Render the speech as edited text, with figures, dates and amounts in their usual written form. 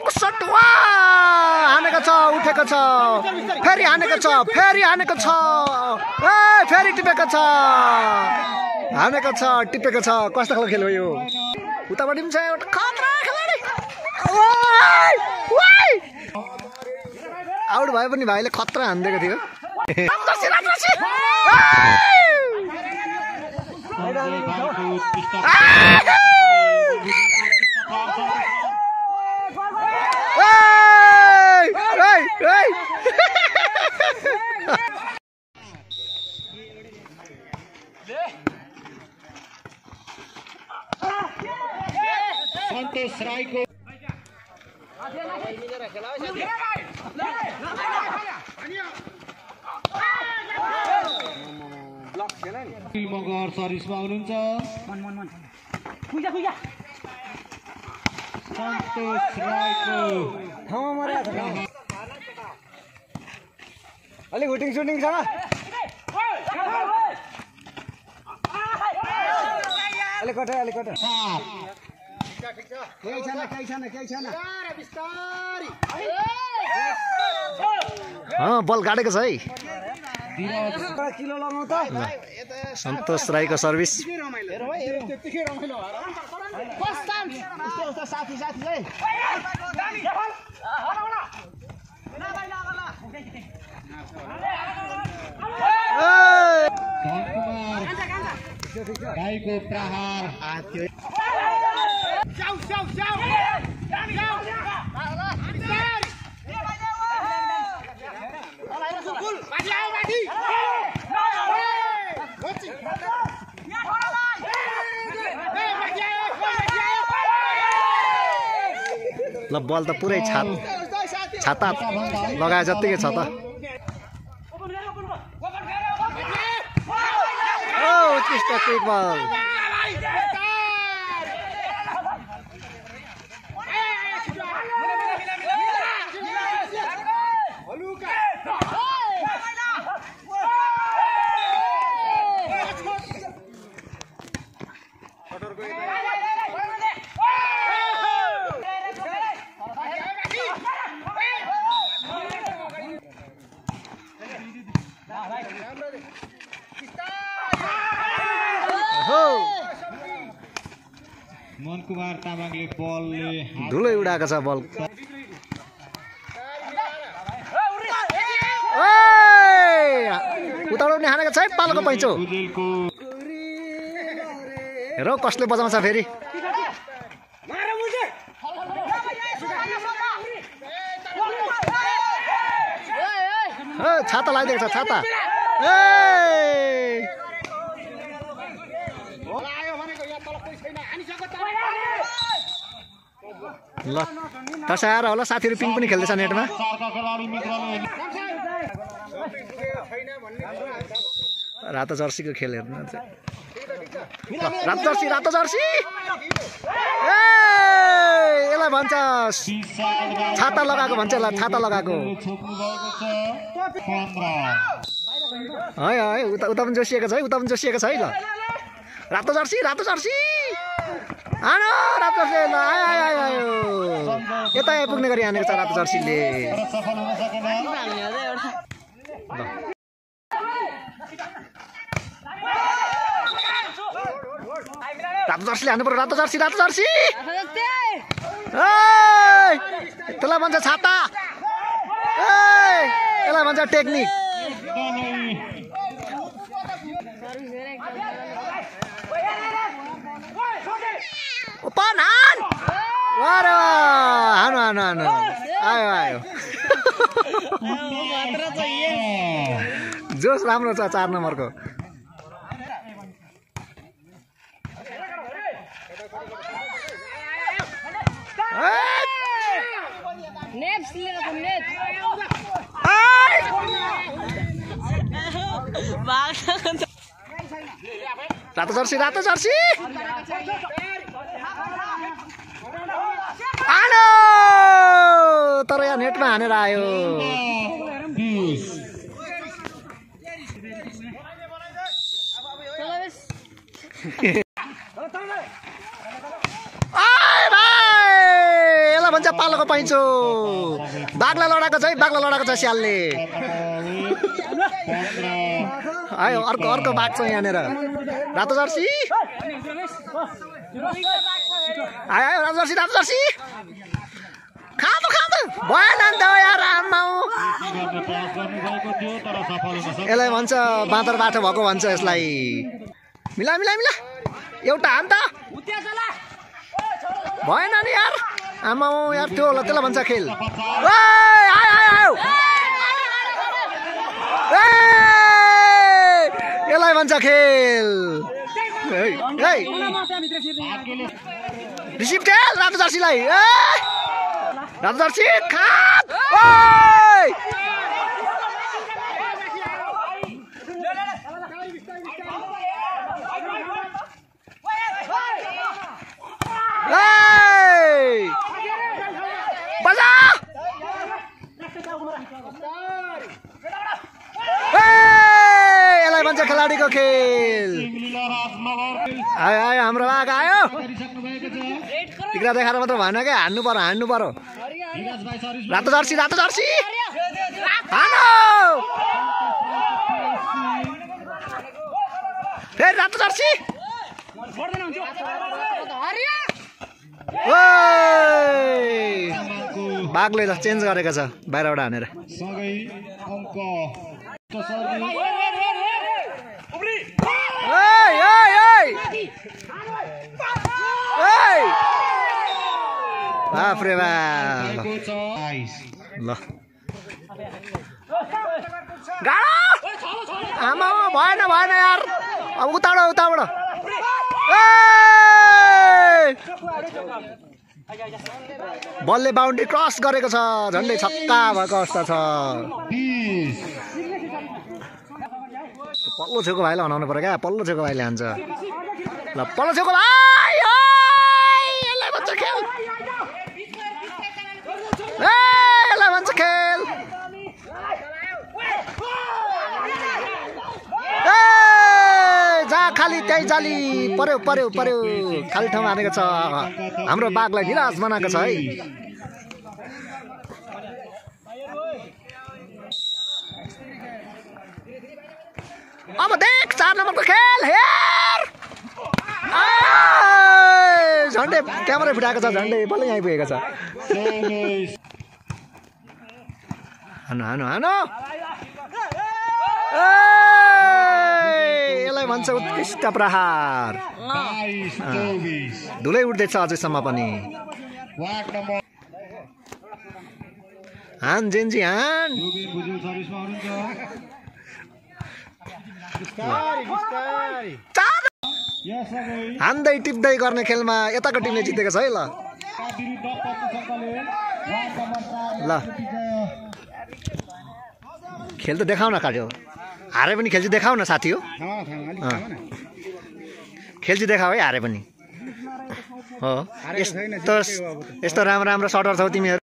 बलको सट वा हानेको छ उठेको छ फेरि हानेको छ फेरि हानेको छ ए फेरि टिपेको छ हानेको छ टिपेको छ कस्तो खालको खेल हो यो उतापट्टि पनि छ एउटा खतरा खेलाडी आउट भए पनि भाइले खतरा हान्दिएको थियो सन्तोष राईको मगर सर्भिसमा हुनुहुन्छ सन्तोष राईको अलिक हुटिङ सुटिङ छ अलिक कट केही छैन बल काटेको छ है सन्तोष राईको सर्भिस राईको प्रहार ल बल त पुरै छाता लगाए जत्तिकै छ त उत्कृष्ट क्विक बल मनकुमार तामाङले बलले धुलै उडाएको छ बल उताउने हानेको छ पालोको पैँचो हेर कसले बजाउँछ फेरि छाता लगाइदिएको छ छाता ल तसाएर होला साथीहरू पिङ पनि खेल्दैछ नेटमा रातो जर्सीको खेल हेर्नु रातो जर्सी यसलाई भन्छ छाता लगाएको भन्छ यसलाई छाता लगाएको है उता पनि जोसिएको छ है उता पनि जोसिएको छ है ल रातो जर्सी आनो रातो जर्सी ल आयो यता आइपुग्ने गरी हानेको छ रातो जर्सीले रातो जर्सीले हान्नु पर्यो रातो जर्सी त्यसलाई भन्छ छाता यसलाई भन्छ टेक्निक हानु आयो जोस राम्रो छ 4 नम्बरको रातो जर्सी आनो तर यहाँ नेटमा हानेर आयो यसलाई भन्छ पालोको पैँचो बाघलाई लडाएको छ है, बाघलाई लडाएको छ स्यालले। आयो अर्को अर्को बाघ छ यहाँनिर, रातो जर्सी आयो आयो, रातो जर्सी रातो जर्सी खाँदो खाँदो भएन नि त यार आम्मा। यसलाई भन्छ बाँदर बाटो भएको भन्छ यसलाई। मिला मिला मिला एउटा हान त भएन नि यार आमा यार, त्यो होला त्यसलाई भन्छ खेल। यसलाई भन्छ खेल। रिसिभ टेल रातो जर्सीलाई, रातो जर्सी खात। बजा यसलाई भन्छ खेलाडीको खेल। आयो आयो हाम्रो बाघ आयो, टिक्रा देखाएर मात्र भएन क्या, हान्नु पर्यो हान्नु पर्यो। रातो जर्सी रातो जर्सी हानो फेरि रातो जर्सी। बाघले त चेन्ज गरेको छ बाहिरबाट हानेर। बाफ्रे बाफ ल गाडा आमा भएन भएन यार, अब उताबाट उताबाट बलले बााउन्ड्री क्रस गरेको छ, झन्डै छक्का भएको अवस्था छ। पल्लो छेउको भाइलाई हनाउनु पर्यो क्या, पल्लो छेउको भाइले हान्छ। ल पल्लो छेउको भाइ यसलाई भन्छ खेल, यसलाई भन्छ खेल। जहाँ खाली त्यही जाली पर्यो पर्यो पर्यो, खाली ठाउँमा हानेको छ। हाम्रो बाघलाई निराश बनाएको छ है। अब देख 4 नम्बरको खेल हेर, झन्डै क्यामेरा फुटाएको छ, झन्डै बल्ल यहीँ पुगेको छ। हानो हानो हानो यसलाई भन्छ उत्कृष्ट प्रहार। धुलै उठ्दैछ अझैसम्म पनि। हान जेन्जी हान, हान्दै टिप्दै गर्ने खेलमा यताको टिमले जितेको छ है। ल खेल त देखाउन काट्यो, हारे पनि खेल चाहिँ देखाउ न साथी हो, खेल चाहिँ देखाऊ है, हारे पनि हो। यस्तो राम्रो राम्रो सटर छौ तिमीहरू।